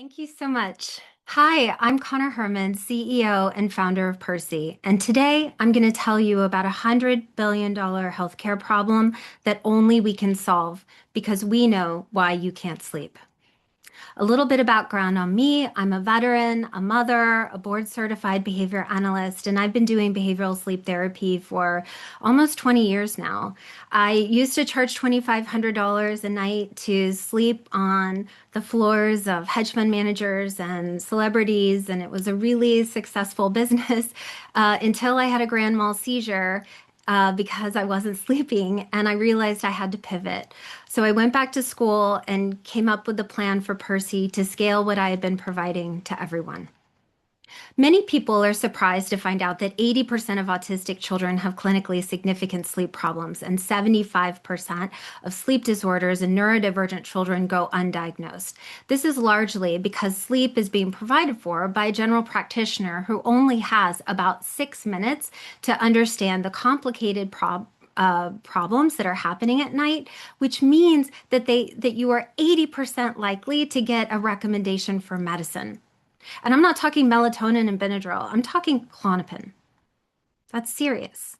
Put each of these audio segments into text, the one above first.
Thank you so much. Hi, I'm Connor Herman, CEO and founder of Percy, and today I'm going to tell you about a $100 billion healthcare problem that only we can solve because we know why you can't sleep. A little bit of background on me. I'm a veteran, a mother, a board certified behavior analyst, and I've been doing behavioral sleep therapy for almost 20 years now. I used to charge $2,500 a night to sleep on the floors of hedge fund managers and celebrities, and it was a really successful business until I had a grand mal seizure because I wasn't sleeping and I realized I had to pivot. So I went back to school and came up with a plan for Percy to scale what I had been providing to everyone. Many people are surprised to find out that 80% of autistic children have clinically significant sleep problems, and 75% of sleep disorders in neurodivergent children go undiagnosed. This is largely because sleep is being provided for by a general practitioner who only has about 6 minutes to understand the complicated problems that are happening at night, which means that you are 80% likely to get a recommendation for medicine. And I'm not talking melatonin and Benadryl. I'm talking Klonopin. That's serious.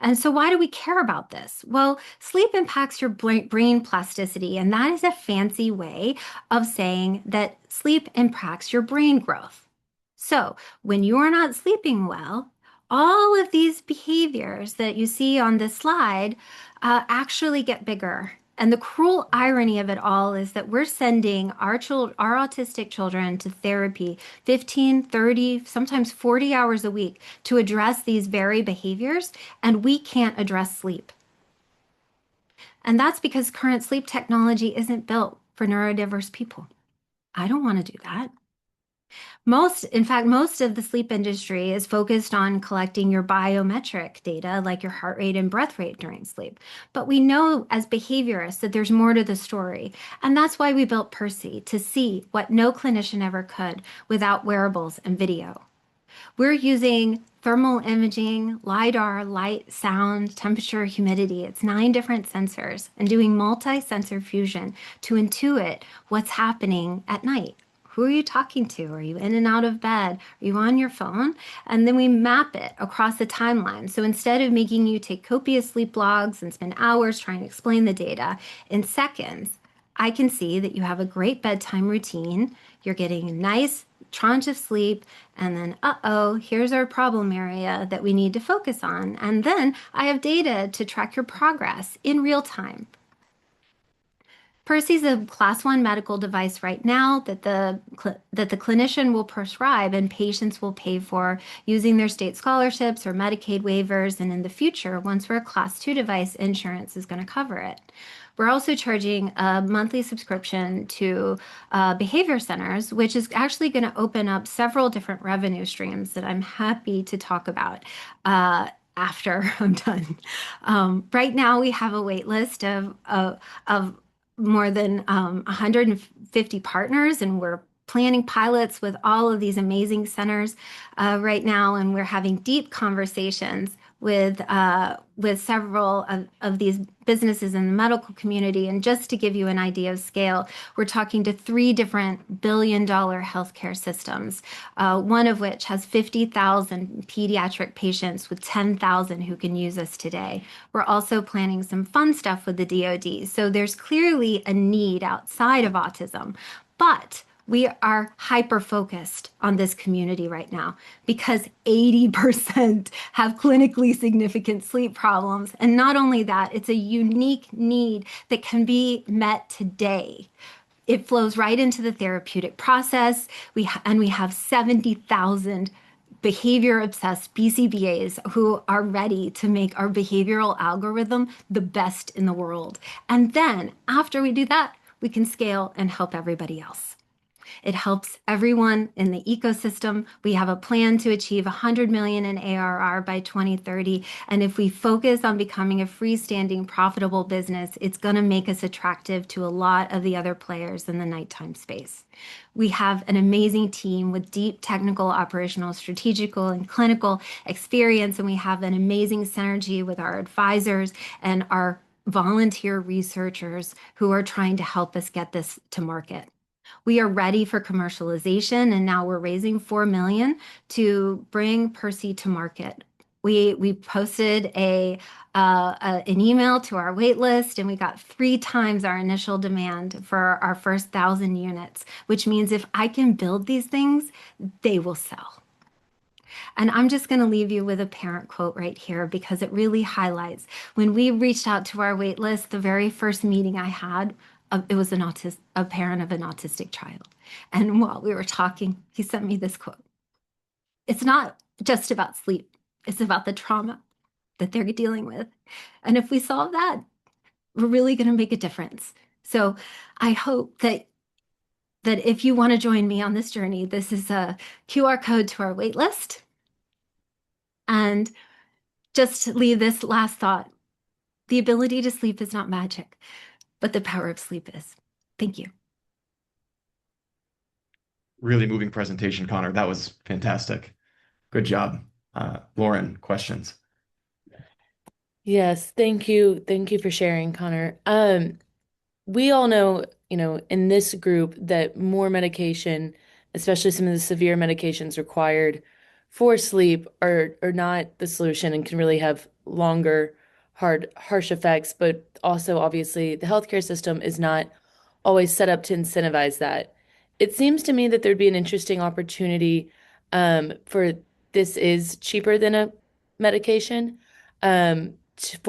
And so, why do we care about this? Well, sleep impacts your brain plasticity, and that is a fancy way of saying that sleep impacts your brain growth. So, when you are not sleeping well, all of these behaviors that you see on this slide actually get bigger. And the cruel irony of it all is that we're sending our autistic children to therapy 15, 30, sometimes 40 hours a week to address these very behaviors, and we can't address sleep. And that's because current sleep technology isn't built for neurodiverse people. I don't want to do that. In fact, most of the sleep industry is focused on collecting your biometric data, like your heart rate and breath rate during sleep. But we know as behaviorists that there's more to the story. And that's why we built Percy, to see what no clinician ever could without wearables and video. We're using thermal imaging, LiDAR, light, sound, temperature, humidity. It's 9 different sensors, and doing multi-sensor fusion to intuit what's happening at night. Who are you talking to? Are you in and out of bed? Are you on your phone? And then we map it across the timeline. So instead of making you take copious sleep logs and spend hours trying to explain the data, in seconds, I can see that you have a great bedtime routine. You're getting a nice tranche of sleep, and then, here's our problem area that we need to focus on. And then I have data to track your progress in real time. Percy's a class 1 medical device right now that the clinician will prescribe and patients will pay for using their state scholarships or Medicaid waivers. And in the future, once we're a class 2 device, insurance is going to cover it. We're also charging a monthly subscription to behavior centers, which is actually going to open up several different revenue streams that I'm happy to talk about after I'm done. Right now, we have a wait list of more than 150 partners, and we're planning pilots with all of these amazing centers right now, and we're having deep conversations with several of these businesses in the medical community. And just to give you an idea of scale, we're talking to 3 different billion-dollar healthcare systems, one of which has 50,000 pediatric patients with 10,000 who can use us today. We're also planning some fun stuff with the DoD. So there's clearly a need outside of autism, but we are hyper-focused on this community right now because 80% have clinically significant sleep problems. And not only that, it's a unique need that can be met today. It flows right into the therapeutic process. We have 70,000 behavior-obsessed BCBAs who are ready to make our behavioral algorithm the best in the world. And then after we do that, we can scale and help everybody else. It helps everyone in the ecosystem. We have a plan to achieve 100 million in ARR by 2030. And if we focus on becoming a freestanding, profitable business, it's going to make us attractive to a lot of the other players in the nighttime space. We have an amazing team with deep technical, operational, strategical, and clinical experience. And we have an amazing synergy with our advisors and our volunteer researchers who are trying to help us get this to market. We are ready for commercialization, and now we're raising 4 million to bring Percy to market. We posted an email to our wait list, and we got 3 times our initial demand for our first 1,000 units, which means if I can build these things, they will sell. And I'm just going to leave you with a parent quote right here because it really highlights when we reached out to our wait list, the very first meeting I had, it was a parent of an autistic child. And while we were talking, he sent me this quote. It's not just about sleep, it's about the trauma that they're dealing with. And if we solve that, we're really going to make a difference. So I hope that if you want to join me on this journey, this is a QR code to our wait list. And just leave this last thought. The ability to sleep is not magic, but the power of sleep is. Thank you. Really moving presentation, Connor. That was fantastic. Good job. Lauren, questions? Yes, thank you. Thank you for sharing, Connor. We all know, in this group that more medication, especially some of the severe medications required for sleep are not the solution and can really have longer, harsh effects, but also obviously the healthcare system is not always set up to incentivize that. It seems to me that there'd be an interesting opportunity for this is cheaper than a medication to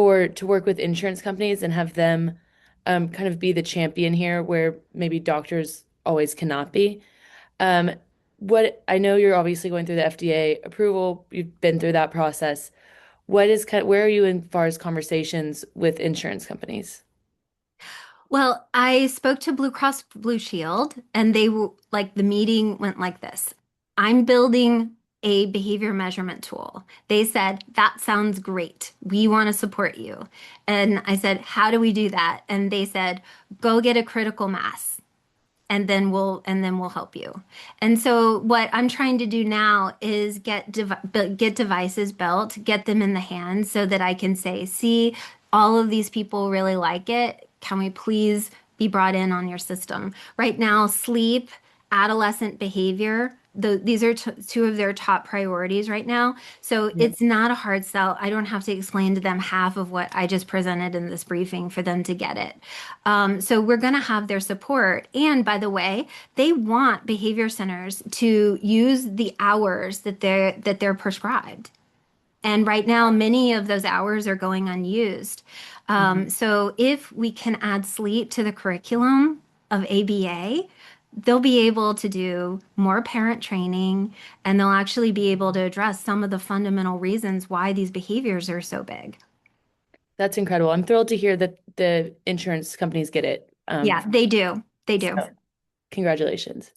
work with insurance companies and have them kind of be the champion here where maybe doctors always cannot be. Um, what I know you're obviously going through the FDA approval, you've been through that process. Where are you in far as conversations with insurance companies? Well, I spoke to Blue Cross Blue Shield, and they were like the meeting went like this. I'm building a behavior measurement tool. They said, that sounds great. We want to support you. And I said, how do we do that? And they said, go get a critical mass. And then we'll help you. And so what I'm trying to do now is get devices built, get them in the hands so that I can say, see, all of these people really like it. Can we please be brought in on your system? Right now, sleep, adolescent behavior, these are two of their top priorities right now. So Yep. it's not a hard sell. I don't have to explain to them half of what I just presented in this briefing for them to get it. So we're going to have their support. And by the way, they want behavior centers to use the hours that they're prescribed. And right now, many of those hours are going unused. Mhm. So if we can add sleep to the curriculum of ABA, they'll be able to do more parent training and they'll actually be able to address some of the fundamental reasons why these behaviors are so big. That's incredible. I'm thrilled to hear that the insurance companies get it. Yeah, they do. They do. So congratulations.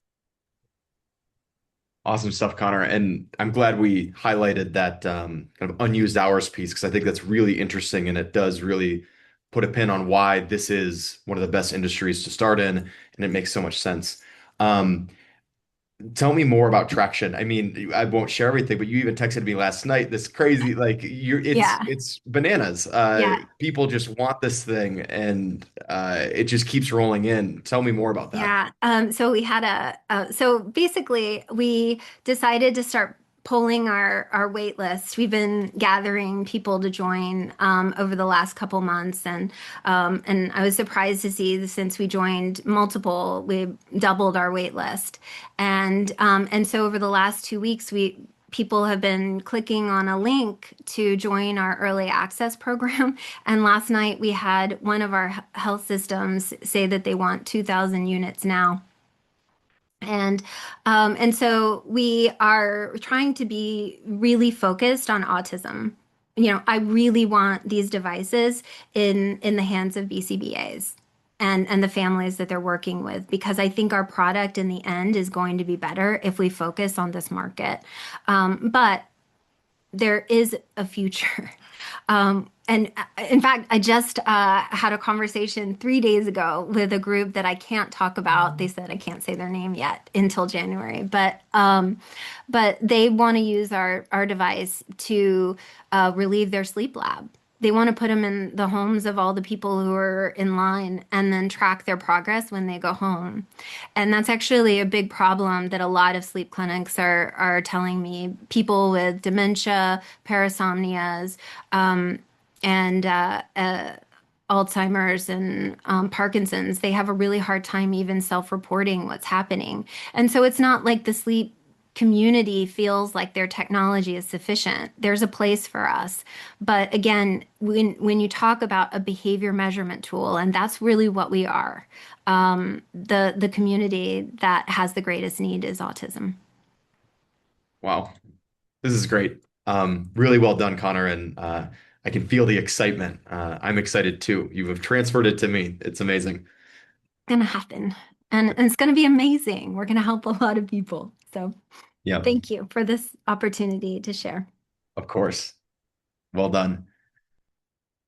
Awesome stuff, Connor. And I'm glad we highlighted that kind of unused hours piece because I think that's really interesting and it does really put a pin on why this is one of the best industries to start in, and it makes so much sense. Um, Tell me more about traction. I mean, I won't share everything, but you even texted me last night. This crazy, like Yeah. it's bananas. Yeah. People just want this thing, and it just keeps rolling in. Tell me more about that. Yeah. So we had so basically we decided to start polling our wait list. We've been gathering people to join over the last couple months, and I was surprised to see that since we joined multiple, we doubled our wait list. And so over the last 2 weeks, people have been clicking on a link to join our early access program. And last night we had one of our health systems say that they want 2,000 units now. And so we are trying to be really focused on autism. I really want these devices in the hands of BCBAs and the families that they're working with because I think our product in the end is going to be better if we focus on this market. But there is a future. And in fact, I just had a conversation 3 days ago with a group that I can't talk about. They said I can't say their name yet until January, but they want to use our device to relieve their sleep lab. they want to put them in the homes of all the people who are in line and then track their progress when they go home. And that's actually a big problem that a lot of sleep clinics are telling me. People with dementia, parasomnias, um, and Alzheimer's and Parkinson's, they have a really hard time even self-reporting what's happening. And so it's not like the sleep community feels like their technology is sufficient. There's a place for us. But again, when you talk about a behavior measurement tool, and that's really what we are, the community that has the greatest need is autism. Wow, this is great. Really well done, Connor, and I can feel the excitement. I'm excited too. You have transferred it to me. It's amazing. Gonna happen. And it's gonna be amazing. We're gonna help a lot of people. So Yeah, thank you for this opportunity to share. of course. Well done.